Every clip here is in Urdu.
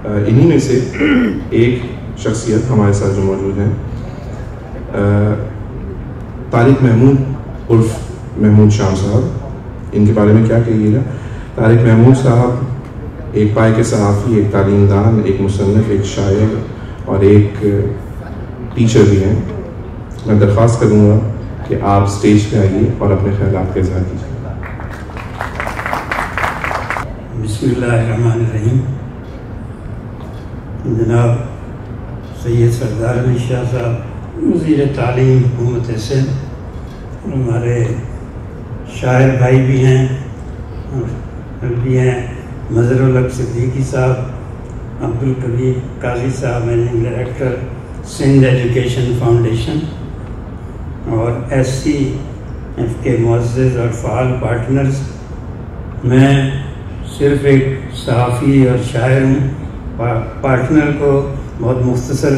انہی میں سے ایک شخصیت ہمارے ساتھ جو موجود ہیں، طارق محمود عرف محمود شام صاحب، ان کے بارے میں کیا کہیے گا؟ طارق محمود صاحب ایک پائے کے صحافی، ایک تعلیم دان، ایک مصنف، ایک شاعر اور ایک ٹیچر بھی ہیں۔ میں درخواست کروں گا کہ آپ سٹیج پہ آئیے اور اپنے خیالات کا اظہار کیجیے۔ بسم اللہ الرحمن الرحیم۔ جناب سید سردار علی شاہ صاحب وزیر تعلیم حکومت سندھ، اور ہمارے شاعر بھائی بھی ہیں اور بھی ہیں مظہر الحق صدیقی صاحب، عبدالکبیر قاضی صاحب managing director Sindh education foundation, اور ایس سی ایف کے معزز اور فعال پارٹنرز۔ میں صرف ایک صحافی اور شاعر ہوں، پارٹنر کو بہت مختصر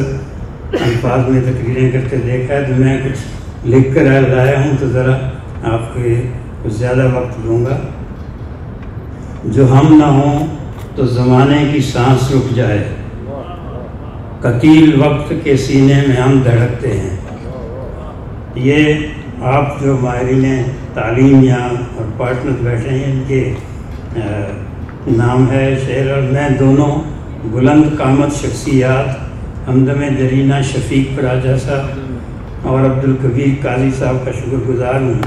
الفاظ میں تقریریں کرتے دیکھا ہے، تو میں کچھ لکھ کر لایا ہوں، تو ذرا آپ کو کچھ زیادہ وقت دوں گا۔ جو ہم نہ ہوں تو زمانے کی سانس رک جائے، قتیل وقت کے سینے میں ہم دھڑکتے ہیں۔ یہ آپ جو ماہرین تعلیم یہاں اور پارٹنر بیٹھے ہیں، ان کے نام ہے شعر، اور میں دونوں بلند قامت شخصیات ہمدم درینہ شفیق پراجہ صاحب اور عبدالکبیر قاضی صاحب کا شکر گزار ہوں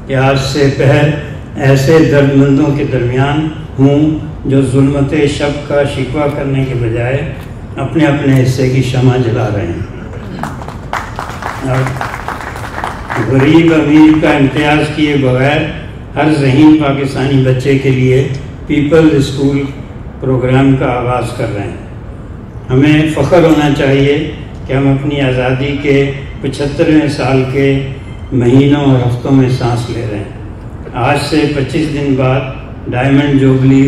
کہ آج سے پہر ایسے درد مندوں کے درمیان ہوں جو ظلمت شب کا شکوہ کرنے کے بجائے اپنے اپنے حصے کی شمع جلا رہے ہیں، اور غریب امیر کا امتیاز کیے بغیر ہر ذہین پاکستانی بچے کے لیے پیپلز اسکول پروگرام کا آغاز کر رہے ہیں۔ ہمیں فخر ہونا چاہیے کہ ہم اپنی آزادی کے 75ویں سال کے مہینوں اور ہفتوں میں سانس لے رہے ہیں۔ آج سے 25 دن بعد ڈائمنڈ جوبلی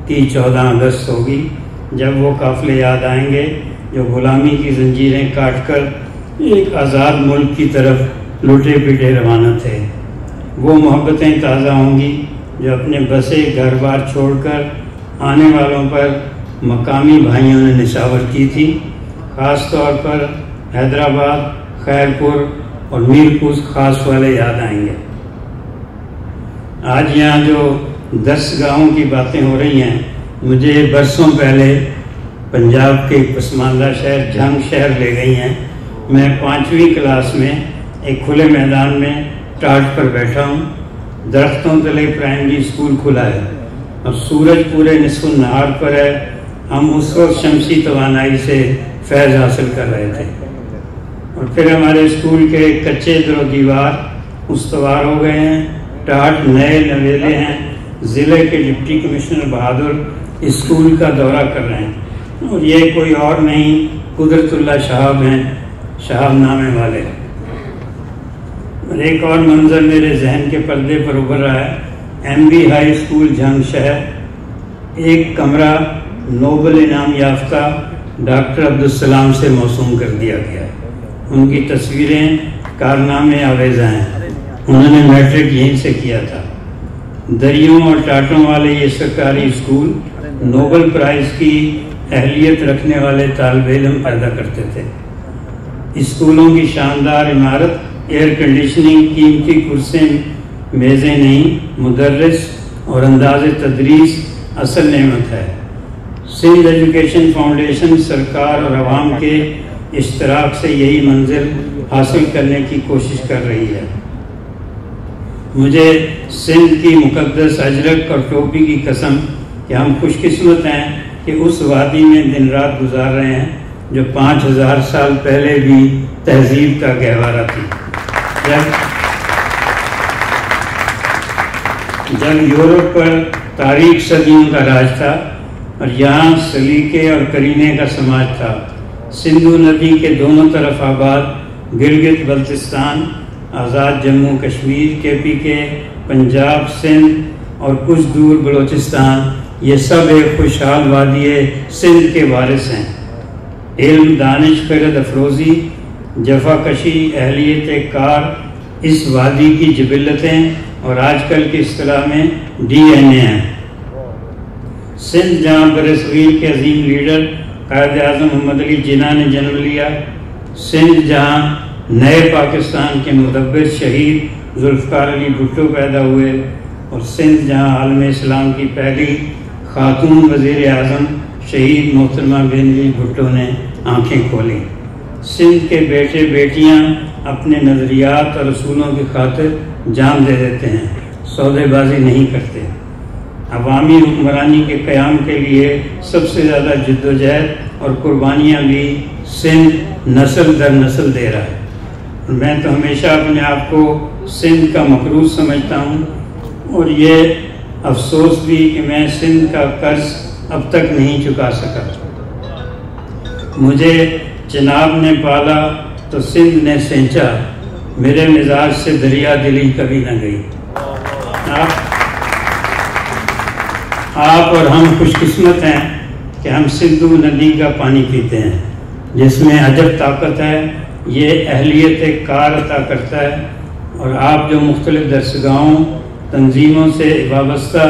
کی 14 اگست ہوگی، جب وہ قافلے یاد آئیں گے جو غلامی کی زنجیریں کاٹ کر ایک آزاد ملک کی طرف لوٹے پیٹے روانہ تھے۔ وہ محبتیں تازہ ہوں گی جو اپنے بسے گھر بار چھوڑ کر آنے والوں پر مقامی بھائیوں نے نشاور کی تھی۔ خاص طور پر حیدرآباد، خیرپور اور میرپور خاص والے یاد آئیں گے۔ آج یہاں جو 10 گاؤں کی باتیں ہو رہی ہیں، مجھے برسوں پہلے پنجاب کے پسماندہ شہر جھنگ شہر لے گئی ہیں۔ میں 5ویں کلاس میں ایک کھلے میدان میں ٹاٹ پر بیٹھا ہوں، درختوں تلے پرائمری اسکول کھلا ہے اور سورج پورے نصف النہار پر ہے۔ ہم اس وقت شمسی توانائی سے فیض حاصل کر رہے تھے، اور پھر ہمارے اسکول کے کچے در و دیوار استوار ہو گئے ہیں، ٹاٹ نئے نویلے ہیں۔ ضلع کے ڈپٹی کمشنر بہادر اسکول کا دورہ کر رہے ہیں، اور یہ کوئی اور نہیں قدرت اللہ شہاب ہیں، شہاب نامے والے۔ اور ایک اور منظر میرے ذہن کے پردے پر ابھر رہا ہے۔ M B high school Jhang شہر، ایک کمرہ نوبل انعام یافتہ ڈاکٹر عبدالسلام سے موسوم کر دیا گیا ہے۔ ان کی تصویریں کارنامے آویزہ ہیں، انہوں نے میٹرک یہیں سے کیا تھا۔ دریوں اور ٹاٹوں والے یہ سرکاری اسکول نوبل پرائز کی اہلیت رکھنے والے طالب علم پیدا کرتے تھے۔ اسکولوں کی شاندار عمارت، ایئر کنڈیشننگ، قیمتی کرسیاں میزیں نہیں، مدرس اور انداز تدریس اصل نعمت ہے۔ سندھ ایجوکیشن فاؤنڈیشن سرکار اور عوام کے اشتراک سے یہی منزل حاصل کرنے کی کوشش کر رہی ہے۔ مجھے سندھ کی مقدس اجرک اور ٹوپی کی قسم کہ ہم خوش قسمت ہیں کہ اس وادی میں دن رات گزار رہے ہیں جو 5000 سال پہلے بھی تہذیب کا گہوارہ تھی۔ جب یورپ پر تاریخ صدیوں کا راج تھا اور یہاں سلیقے اور کرینے کا سماج تھا، سندھو ندی کے دونوں طرف آباد گلگت بلتستان، آزاد جموں کشمیر، KPK، پنجاب، سندھ اور کچھ دور بلوچستان، یہ سب ایک خوشحال وادی سندھ کے وارث ہیں۔ علم، دانش، خرد افروزی، جفا کشی، اہلیت کار اس وادی کی جبلتیں اور آج کل کی اصطلاح میں DNA ہیں۔ سندھ جہاں برصغیر کے عظیم لیڈر قائد اعظم محمد علی جناح نے جنم لیا، سندھ جہاں نئے پاکستان کے مدبر شہید ذوالفقار علی بھٹو پیدا ہوئے، اور سندھ جہاں عالم اسلام کی پہلی خاتون وزیر اعظم شہید محترمہ بینظیر بھٹو نے آنکھیں کھولیں۔ سندھ کے بیٹے بیٹیاں اپنے نظریات اور اصولوں کی خاطر جان دے دیتے ہیں، سودے بازی نہیں کرتے۔ عوامی حکمرانی کے قیام کے لیے سب سے زیادہ جدوجہد اور قربانیاں بھی سندھ نسل در نسل دے رہا ہے۔ میں تو ہمیشہ اپنے آپ کو سندھ کا مقروض سمجھتا ہوں، اور یہ افسوس بھی کہ میں سندھ کا قرض اب تک نہیں چکا سکا۔ مجھے جناب نے پالا تو سندھ نے سینچا، میرے مزاج سے دریا دلی کبھی نہ گئی۔ آپ اور ہم خوش قسمت ہیں کہ ہم سندھو ندی کا پانی پیتے ہیں، جس میں عجب طاقت ہے۔ یہ اہلیت کار عطا کرتا ہے، اور آپ جو مختلف درسگاہوں تنظیموں سے وابستہ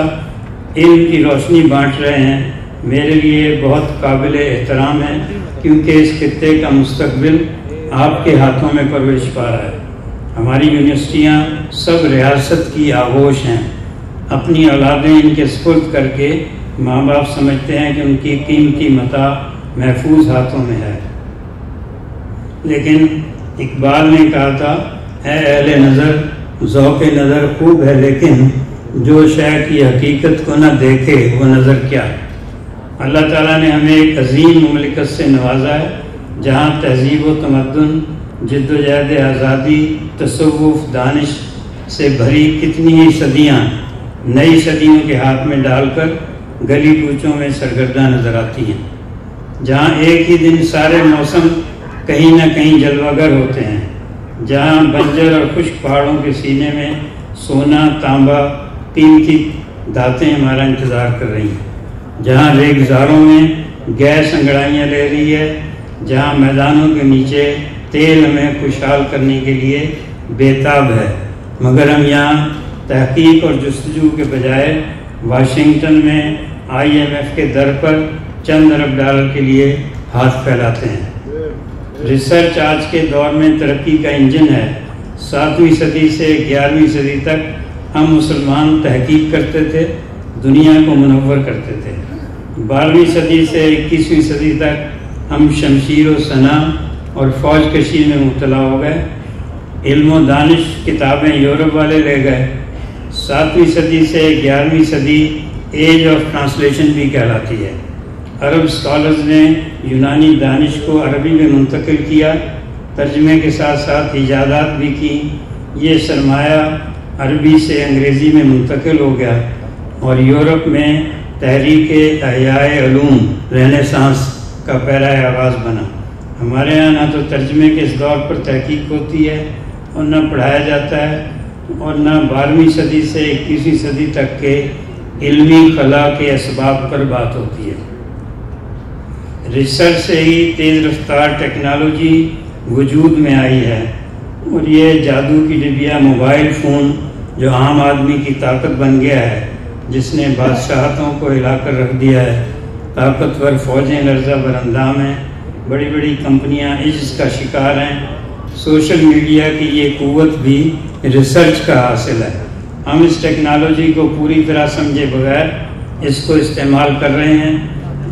علم کی روشنی بانٹ رہے ہیں، میرے لیے بہت قابل احترام ہے، کیونکہ اس خطے کا مستقبل آپ کے ہاتھوں میں پرورش پا رہا ہے۔ ہماری یونیورسٹیاں سب ریاست کی آغوش ہیں، اپنی اولادیں ان کے سپرد کر کے ماں باپ سمجھتے ہیں کہ ان کی قیمتی متاع محفوظ ہاتھوں میں ہے۔ لیکن اقبال نے کہا تھا، اے اہل نظر ذوق نظر خوب ہے، لیکن جو شے کی حقیقت کو نہ دیکھے وہ نظر کیا۔ اللہ تعالیٰ نے ہمیں ایک عظیم مملکت سے نوازا ہے، جہاں تہذیب و تمدن، جد و جہد آزادی، تصوف، دانش سے بھری کتنی ہی صدیاں نئی صدیوں کے ہاتھ میں ڈال کر گلی کوچوں میں سرگرداں نظر آتی ہیں، جہاں ایک ہی دن سارے موسم کہیں نہ کہیں جلوہ گر ہوتے ہیں، جہاں بنجر اور خشک پہاڑوں کے سینے میں سونا، تانبا، قیمتی دھاتیں ہمارا انتظار کر رہی ہیں، جہاں ریگزاروں میں گیس انگڑائیاں لے رہی ہے، جہاں میدانوں کے نیچے تیل ہمیں خوشحال کرنے کے لیے بےتاب ہے، مگر ہم یہاں تحقیق اور جستجو کے بجائے واشنگٹن میں IMF کے در پر چند ارب ڈالر کے لیے ہاتھ پھیلاتے ہیں۔ ریسرچ آج کے دور میں ترقی کا انجن ہے۔ 7ویں صدی سے 11ویں صدی تک ہم مسلمان تحقیق کرتے تھے، دنیا کو منور کرتے تھے۔ 12ویں صدی سے 21ویں صدی تک ہم شمشیر و سنا اور فوج کشی میں مبتلا ہو گئے۔ علم و دانش کتابیں یورپ والے لے گئے۔ 7ویں صدی سے 11ویں صدی ایج آف ٹرانسلیشن بھی کہلاتی ہے۔ عرب اسکالرز نے یونانی دانش کو عربی میں منتقل کیا، ترجمے کے ساتھ ساتھ ایجادات بھی کی۔ یہ سرمایہ عربی سے انگریزی میں منتقل ہو گیا، اور یورپ میں تحریک احیاء علوم رینیسانس کا پیرا آغاز بنا۔ ہمارے یہاں نہ تو ترجمے کے اس دور پر تحقیق ہوتی ہے اور نہ پڑھایا جاتا ہے، اور نہ 12ویں صدی سے 21ویں صدی تک کے علمی خلا کے اسباب پر بات ہوتی ہے۔ ریسرچ سے ہی تیز رفتار ٹیکنالوجی وجود میں آئی ہے، اور یہ جادو کی ڈبیا موبائل فون جو عام آدمی کی طاقت بن گیا ہے، جس نے بادشاہتوں کو ہلا کر رکھ دیا ہے۔ طاقتور فوجیں لرزہ براندام ہیں، بڑی بڑی کمپنیاں عجز کا شکار ہیں۔ سوشل میڈیا کی یہ قوت بھی ریسرچ کا حاصل ہے۔ ہم اس ٹیکنالوجی کو پوری طرح سمجھے بغیر اس کو استعمال کر رہے ہیں،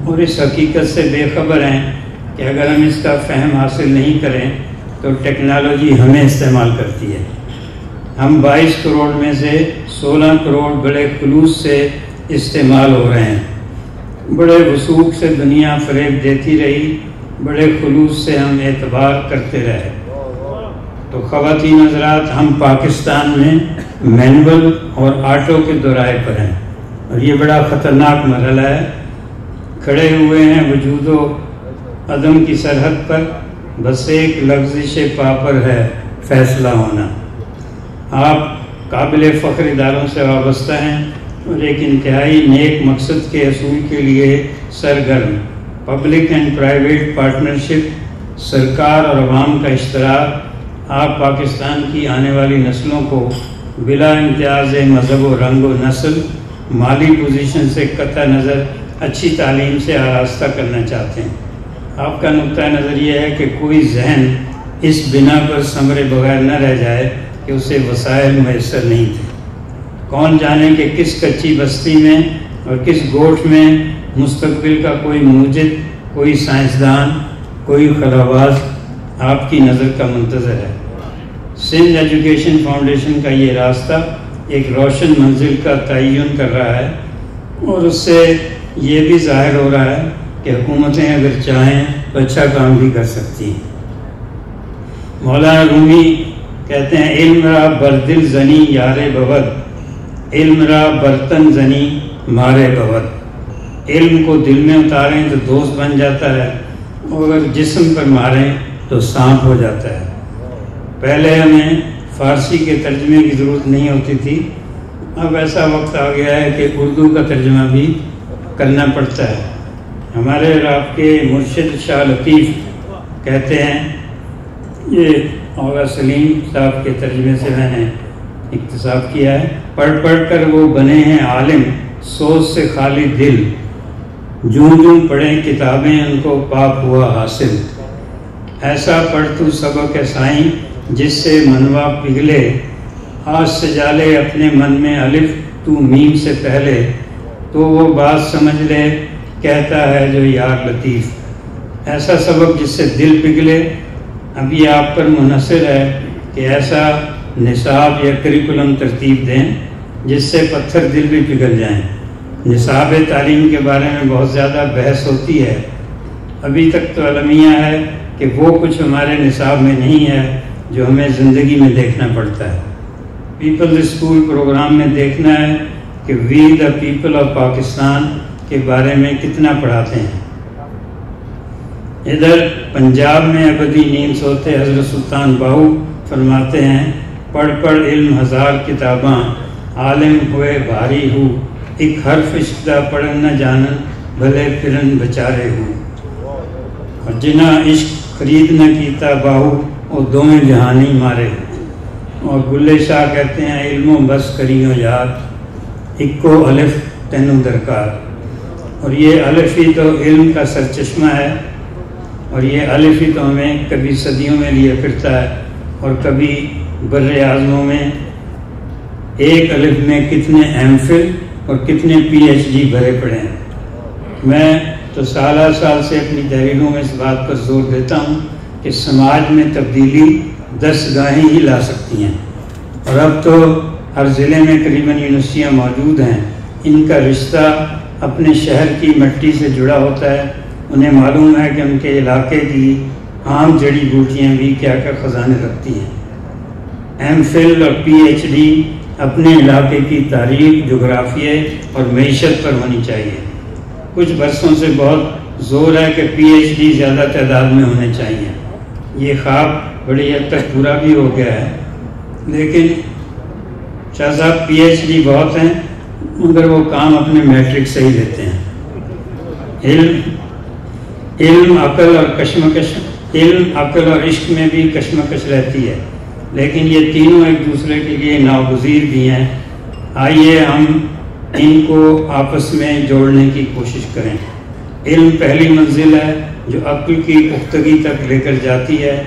اور اس حقیقت سے بے خبر ہیں کہ اگر ہم اس کا فہم حاصل نہیں کریں تو ٹیکنالوجی ہمیں استعمال کرتی ہے۔ ہم 22 کروڑ میں سے 16 کروڑ بڑے خلوص سے استعمال ہو رہے ہیں۔ بڑے وثوق سے دنیا فریب دیتی رہی، بڑے خلوص سے ہم اعتبار کرتے رہے۔ تو خواتین حضرات، ہم پاکستان میں مینول اور آٹو کے دورائے پر ہیں، اور یہ بڑا خطرناک مرحلہ ہے۔ کھڑے ہوئے ہیں وجود و عدم کی سرحد پر، بس ایک لغزش پا پر ہے فیصلہ ہونا۔ آپ قابل فخر اداروں سے وابستہ ہیں اور ایک انتہائی نیک مقصد کے اصول کے لیے سرگرم۔ پبلک اینڈ پرائیویٹ پارٹنرشپ، سرکار اور عوام کا اشتراک، آپ پاکستان کی آنے والی نسلوں کو بلا امتیاز مذہب و رنگ و نسل، مالی پوزیشن سے قطع نظر اچھی تعلیم سے آراستہ کرنا چاہتے ہیں۔ آپ کا نقطہ نظر یہ ہے کہ کوئی ذہن اس بنا پر ثمرے بغیر نہ رہ جائے کہ اسے وسائل میسر نہیں تھے۔ کون جانے کہ کس کچی بستی میں اور کس گوٹھ میں مستقبل کا کوئی موجد، کوئی سائنسدان، کوئی خلاباز آپ کی نظر کا منتظر ہے۔ سندھ ایجوکیشن فاؤنڈیشن کا یہ راستہ ایک روشن منزل کا تعین کر رہا ہے، اور اس سے یہ بھی ظاہر ہو رہا ہے کہ حکومتیں اگر چاہیں تو اچھا کام بھی کر سکتی ہیں۔ مولانا رومی کہتے ہیں علم را بردل زنی یار بود، علم را برتن زنی مارے بود۔ علم کو دل میں اتاریں تو دوست بن جاتا ہے، اور اگر جسم پر ماریں تو سانپ ہو جاتا ہے۔ پہلے ہمیں فارسی کے ترجمے کی ضرورت نہیں ہوتی تھی، اب ایسا وقت آ گیا ہے کہ اردو کا ترجمہ بھی کرنا پڑتا ہے۔ ہمارے آپ کے مرشد شاہ لطیف کہتے ہیں، یہ آغا سلیم صاحب کے ترجمے سے میں نے اقتصاب کیا ہے، پڑھ پڑھ کر وہ بنے ہیں عالم، سوچ سے خالی دل، جوں جوں پڑھیں کتابیں ان کو پاک ہوا حاصل۔ ایسا پڑھ تو سبق ہے سائیں جس سے منوا پگھلے، آج سے جالے اپنے من میں الف تو میم سے پہلے، تو وہ بات سمجھ لے کہتا ہے جو یار لطیف۔ ایسا سبق جس سے دل پگھلے۔ اب یہ آپ پر منحصر ہے کہ ایسا نصاب یا کریکولم ترتیب دیں جس سے پتھر دل بھی پگھل جائیں۔ نصاب تعلیم کے بارے میں بہت زیادہ بحث ہوتی ہے، ابھی تک تو المیہ ہے کہ وہ کچھ ہمارے نصاب میں نہیں ہے جو ہمیں زندگی میں دیکھنا پڑتا ہے۔ پیپلز اسکول پروگرام میں دیکھنا ہے کہ وی دا پیپل آف پاکستان کے بارے میں کتنا پڑھاتے ہیں۔ ادھر پنجاب میں ابدی نیند سوتے حضرت سلطان باہو فرماتے ہیں، پڑھ پڑھ علم ہزار کتاباں، عالم ہوئے بھاری ہو، ایک حرف عشق دا پڑھن نہ جانن، بھلے پھرن بچارے ہو۔ اور جنہ عشق خرید نہ کیتا باہو، وہ دویں جہانی مارے ہو۔ اور بلے شاہ کہتے ہیں، علم و بس کریوں یاد، اکو الف تینوں درکار۔ اور یہ الف ہی تو علم کا سرچشمہ ہے، اور یہ الف ہی تو ہمیں کبھی صدیوں میں لیے پھرتا ہے، اور کبھی بر اعظموں میں ایک الف میں کتنے ایم فل اور کتنے پی ایچ ڈی بھرے پڑے ہیں۔ میں تو سالہ سال سے اپنی تحریروں میں اس بات پر زور دیتا ہوں کہ سماج میں تبدیلی 10 گاہیں ہی لا سکتی ہیں، اور اب تو ہر ضلع میں قریباً یونیورسٹیاں موجود ہیں۔ ان کا رشتہ اپنے شہر کی مٹی سے جڑا ہوتا ہے، انہیں معلوم ہے کہ ان کے علاقے کی عام جڑی بوٹیاں بھی کیا کیا خزانے رکھتی ہیں۔ ایم فل اور پی ایچ ڈی اپنے علاقے کی تاریخ، جغرافیے اور معیشت پر ہونی چاہیے۔ کچھ برسوں سے بہت زور ہے کہ پی ایچ ڈی زیادہ تعداد میں ہونے چاہیے۔ یہ خواب بڑی حد تک پورا بھی ہو گیا ہے، لیکن شاہ صاحب پی ایچ ڈی بہت ہیں مگر وہ کام اپنے میٹرک سے ہی لیتے ہیں۔ علم عقل اور کشمکش، علم عقل اور عشق میں بھی کشمکش رہتی ہے، لیکن یہ تینوں ایک دوسرے کے لیے ناگزیر بھی ہیں۔ آئیے ہم ان کو آپس میں جوڑنے کی کوشش کریں۔ علم پہلی منزل ہے جو عقل کی پختگی تک لے کر جاتی ہے۔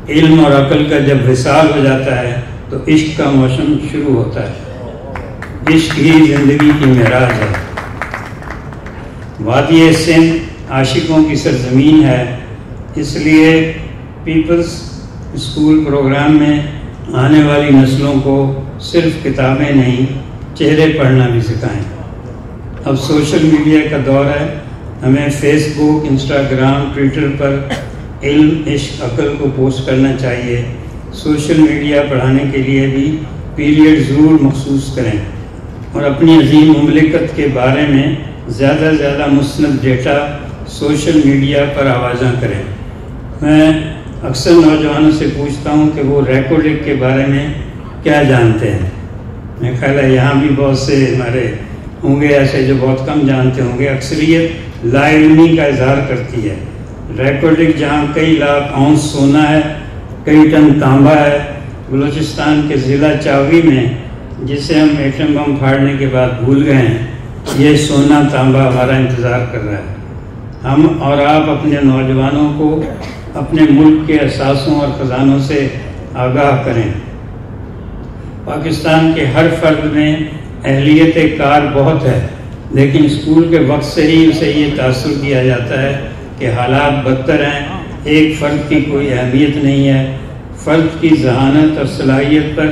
علم اور عقل کا جب وصال ہو جاتا ہے تو عشق کا موسم شروع ہوتا ہے۔ عشق ہی زندگی کی معراج ہے۔ وادی سندھ عاشقوں کی سرزمین ہے، اس لیے پیپلز اسکول پروگرام میں آنے والی نسلوں کو صرف کتابیں نہیں، چہرے پڑھنا بھی سکھائیں۔ اب سوشل میڈیا کا دور ہے، ہمیں فیس بک، انسٹاگرام، ٹویٹر پر علم، عشق، عقل کو پوسٹ کرنا چاہیے۔ سوشل میڈیا پڑھانے کے لیے بھی پیریڈ ضرور مخصوص کریں، اور اپنی عظیم مملکت کے بارے میں زیادہ سے زیادہ مستند ڈیٹا سوشل میڈیا پر آوازاں کریں۔ میں اکثر نوجوانوں سے پوچھتا ہوں کہ وہ ریکارڈنگ کے بارے میں کیا جانتے ہیں۔ میرا خیال ہے یہاں بھی بہت سے ہمارے ہوں گے ایسے جو بہت کم جانتے ہوں گے۔ اکثریت لا علمی کا اظہار کرتی ہے۔ ریکارڈنگ جہاں کئی لاکھ اونس سونا ہے، کئی ٹن تانبا ہے، بلوچستان کے ضلع چاوی میں، جسے ہم ایٹم بم پھاڑنے کے بعد بھول گئے ہیں، یہ سونا تانبا ہمارا انتظار کر رہا ہے۔ ہم اور آپ اپنے نوجوانوں کو اپنے ملک کے اثاثوں اور خزانوں سے آگاہ کریں۔ پاکستان کے ہر فرد میں اہلیت کار بہت ہے، لیکن اسکول کے وقت سے ہی اسے یہ تاثر دیا جاتا ہے کہ حالات بدتر ہیں، ایک فرد کی کوئی اہمیت نہیں ہے۔ فرد کی ذہانت اور صلاحیت پر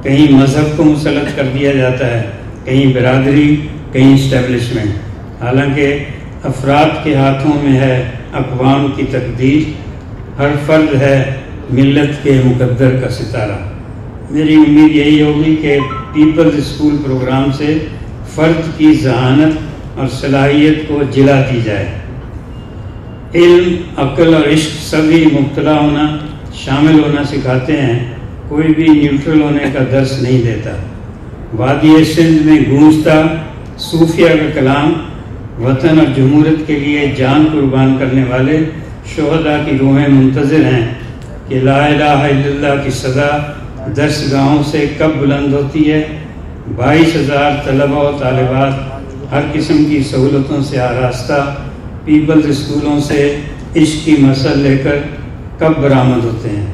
کہیں مذہب کو مسلط کر دیا جاتا ہے، کہیں برادری، کہیں اسٹیبلشمنٹ، حالانکہ افراد کے ہاتھوں میں ہے اقوام کی تقدیر، ہر فرد ہے ملت کے مقدر کا ستارہ۔ میری امید یہی ہوگی کہ پیپلز اسکول پروگرام سے فرد کی ذہانت اور صلاحیت کو جلا دی جائے۔ علم، عقل اور عشق سبھی مبتلا ہونا، شامل ہونا سکھاتے ہیں، کوئی بھی نیوٹرل ہونے کا درس نہیں دیتا۔ وادی سندھ میں گونجتا صوفیہ کا کلام، وطن اور جمہوریت کے لیے جان قربان کرنے والے شہداء کی روحیں منتظر ہیں کہ لا الہ الا اللہ کی صدا درس گاہوں سے کب بلند ہوتی ہے، 22,000 طلبہ و طالبات ہر قسم کی سہولتوں سے آراستہ پیپلز اسکولوں سے عشق کی مسل لے کر کب برآمد ہوتے ہیں۔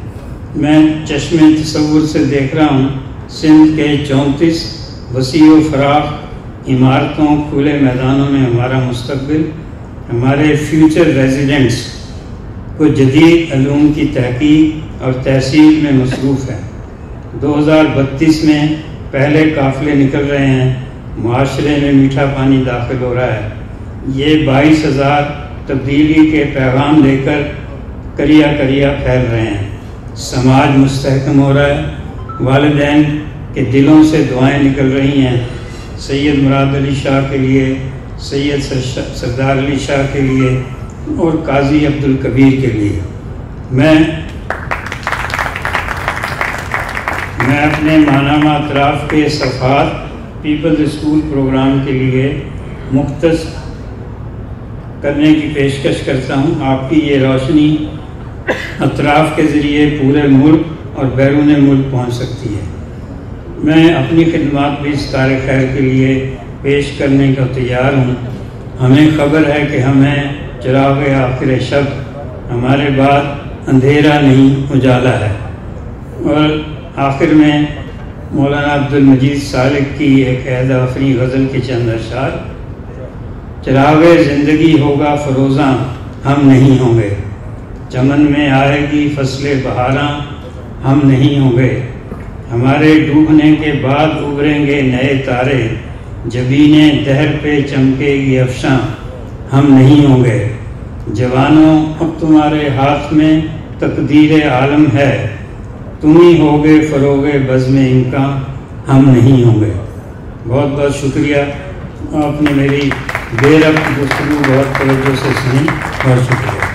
میں چشم تصور سے دیکھ رہا ہوں سندھ کے 34 وسیع و فراخ عمارتوں، کھلے میدانوں میں ہمارا مستقبل، ہمارے فیوچر ریزیڈنٹس کو جدید علوم کی تحقیق اور تحصیل میں مصروف ہے۔ 2032 میں پہلے قافلے نکل رہے ہیں، معاشرے میں میٹھا پانی داخل ہو رہا ہے۔ یہ 22,000 تبدیلی کے پیغام لے کر کریا کریا پھیل رہے ہیں۔ سماج مستحکم ہو رہا ہے، والدین کے دلوں سے دعائیں نکل رہی ہیں، سید مراد علی شاہ کے لیے، سید سردار علی شاہ کے لیے اور قاضی عبدالکبیر کے لیے۔ میں اپنے ماہنامہ اطراف کے صفحات پیپلز اسکول پروگرام کے لیے مختص کرنے کی پیشکش کرتا ہوں۔ آپ کی یہ روشنی اطراف کے ذریعے پورے ملک اور بیرون ملک پہنچ سکتی ہے۔ میں اپنی خدمات بھی اس کار خیر کے لیے پیش کرنے کا تیار ہوں۔ ہمیں خبر ہے کہ ہمیں چراغ آخر شب، ہمارے بعد اندھیرا نہیں اجالا ہے۔ اور آخر میں مولانا عبدالمجید سالک کی ایک عہد آفریں غزل کے چند اشعار: چراغ زندگی ہوگا فروزاں، ہم نہیں ہوں گے، چمن میں آئے گی فصل بہاراں، ہم نہیں ہوں گے، ہمارے ڈوبنے کے بعد ابھریں گے نئے تارے، جبینِ دہر پہ چمکے گی افشاں، ہم نہیں ہوں گے، جوانوں اب تمہارے ہاتھ میں تقدیر عالم ہے، تم ہی ہوگے فروغ بزم امکان، ہم نہیں ہوں گے۔ بہت بہت شکریہ، آپ نے میری بے ربط گفتگو بہت توجہ سے سنی، بہت شکریہ۔